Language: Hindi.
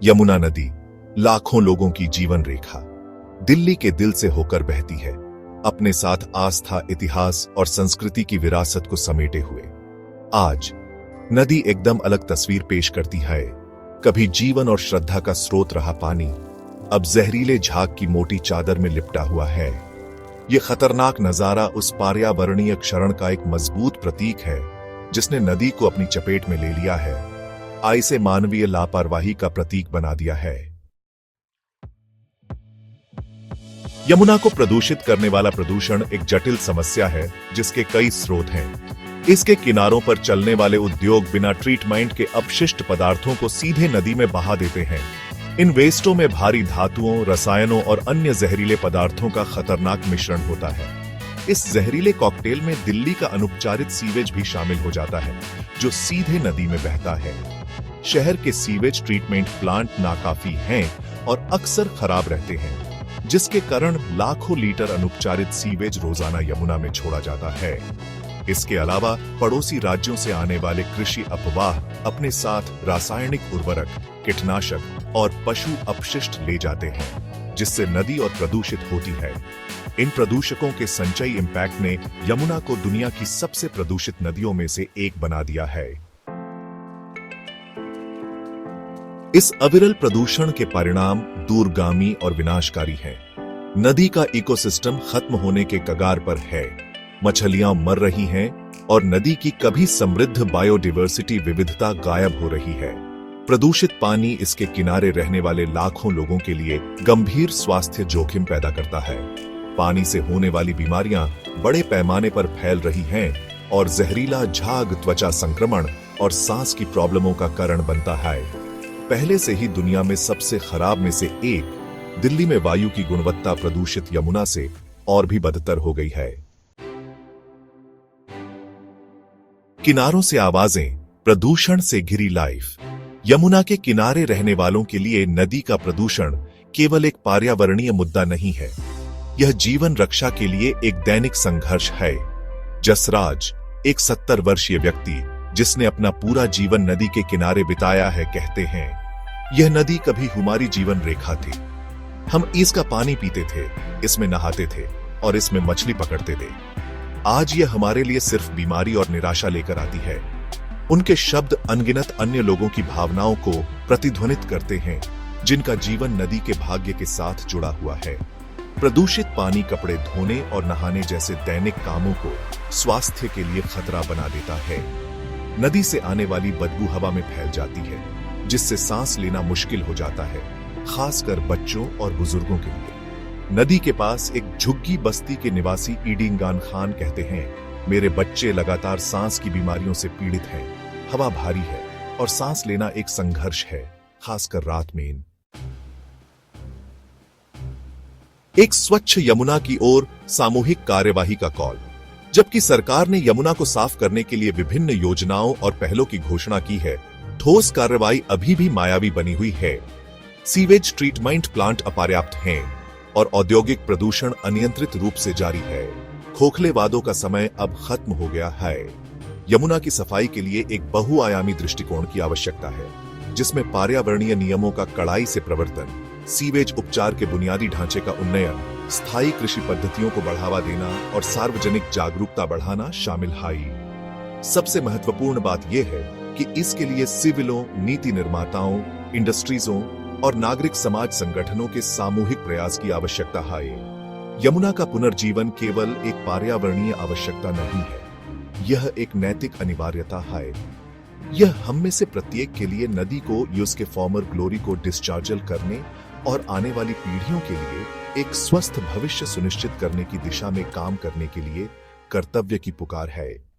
यमुना नदी लाखों लोगों की जीवन रेखा, दिल्ली के दिल से होकर बहती है, अपने साथ आस्था, इतिहास और संस्कृति की विरासत को समेटे हुए। आज नदी एकदम अलग तस्वीर पेश करती है। कभी जीवन और श्रद्धा का स्रोत रहा पानी, अब जहरीले झाग की मोटी चादर में लिपटा हुआ है। यह खतरनाक नजारा उस पर्यावरणीय क्षरण का एक मजबूत प्रतीक है जिसने नदी को अपनी चपेट में ले लिया है, इसे मानवीय लापरवाही का प्रतीक बना दिया है। यमुना को प्रदूषित करने वाला प्रदूषण एक जटिल समस्या है जिसके कई स्रोत हैं। इसके किनारों पर चलने वाले उद्योग बिना ट्रीटमेंट के अपशिष्ट पदार्थों को सीधे नदी में बहा देते हैं। इन वेस्टों में भारी धातुओं, रसायनों और अन्य जहरीले पदार्थों का खतरनाक मिश्रण होता है। इस जहरीले कॉकटेल में दिल्ली का अनुपचारित सीवेज भी शामिल हो जाता है, जो सीधे नदी में बहता है। शहर के सीवेज ट्रीटमेंट प्लांट नाकाफी हैं और अक्सर खराब रहते हैं, जिसके कारण लाखों लीटर अनुपचारित सीवेज रोजाना यमुना में छोड़ा जाता है। इसके अलावा पड़ोसी राज्यों से आने वाले कृषि अपवाह अपने साथ रासायनिक उर्वरक, कीटनाशक और पशु अपशिष्ट ले जाते हैं, जिससे नदी और प्रदूषित होती है। इन प्रदूषकों के संचयी इंपैक्ट ने यमुना को दुनिया की सबसे प्रदूषित नदियों में से एक बना दिया है। इस अविरल प्रदूषण के परिणाम दूरगामी और विनाशकारी हैं। नदी का इकोसिस्टम खत्म होने के कगार पर है, मछलियां मर रही हैं और नदी की कभी समृद्ध बायोडायवर्सिटी विविधता गायब हो रही है। प्रदूषित पानी इसके किनारे रहने वाले लाखों लोगों के लिए गंभीर स्वास्थ्य जोखिम पैदा करता है। पानी से होने वाली बीमारियां बड़े पैमाने पर फैल रही हैं और जहरीला झाग त्वचा संक्रमण और सांस की प्रॉब्लमों का कारण बनता है। पहले से ही दुनिया में सबसे खराब में से एक दिल्ली में वायु की गुणवत्ता प्रदूषित यमुना से और भी बदतर हो गई है। किनारों से आवाजें, प्रदूषण से घिरी लाइफ। यमुना के किनारे रहने वालों के लिए नदी का प्रदूषण केवल एक पर्यावरणीय मुद्दा नहीं है, यह जीवन रक्षा के लिए एक दैनिक संघर्ष है। जसराज, एक 70 वर्षीय व्यक्ति जिसने अपना पूरा जीवन नदी के किनारे बिताया है, कहते हैं, यह नदी कभी हमारी जीवन रेखा थी। हम इसका पानी पीते थे, इसमें नहाते थे और इसमें मछली पकड़ते थे। आज यह हमारे लिए सिर्फ बीमारी और निराशा लेकर आती है। उनके शब्द अनगिनत अन्य लोगों की भावनाओं को प्रतिध्वनित करते हैं, जिनका जीवन नदी के भाग्य के साथ जुड़ा हुआ है। प्रदूषित पानी कपड़े धोने और नहाने जैसे दैनिक कामों को स्वास्थ्य के लिए खतरा बना देता है। नदी से आने वाली बदबू हवा में फैल जाती है, जिससे सांस लेना मुश्किल हो जाता है, खासकर बच्चों और बुजुर्गों के लिए। नदी के पास एक झुग्गी बस्ती के निवासी ईडिंगान खान कहते हैं, मेरे बच्चे लगातार सांस की बीमारियों से पीड़ित हैं। हवा भारी है और सांस लेना एक संघर्ष है, खासकर रात में। एक स्वच्छ यमुना की ओर सामूहिक कार्यवाही का कॉल। जबकि सरकार ने यमुना को साफ करने के लिए विभिन्न योजनाओं और पहलों की घोषणा की है, ठोस कार्रवाई अभी भी मायावी बनी हुई है। सीवेज ट्रीटमेंट प्लांट अपर्याप्त हैं और औद्योगिक प्रदूषण अनियंत्रित रूप से जारी है। खोखले वादों का समय अब खत्म हो गया है। यमुना की सफाई के लिए एक बहुआयामी दृष्टिकोण की आवश्यकता है, जिसमें पर्यावरणीय नियमों का कड़ाई से प्रवर्तन, सीवेज उपचार के बुनियादी ढांचे का उन्नयन, स्थायी कृषि पद्धतियों को बढ़ावा देना और सार्वजनिक जागरूकता बढ़ाना शामिल है। सबसे महत्वपूर्ण बात यह है कि इसके लिए सिविलों, नीति निर्माताओं, इंडस्ट्रीजों और नागरिक समाज संगठनों के सामूहिक प्रयास की आवश्यकता है। यमुना का पुनर्जीवन केवल एक पर्यावरणीय आवश्यकता नहीं है, यह एक नैतिक अनिवार्यता है। यह हम में से प्रत्येक के लिए नदी को उसके फॉर्मर ग्लोरी को डिस्चार्जल करने और आने वाली पीढ़ियों के लिए एक स्वस्थ भविष्य सुनिश्चित करने की दिशा में काम करने के लिए कर्तव्य की पुकार है।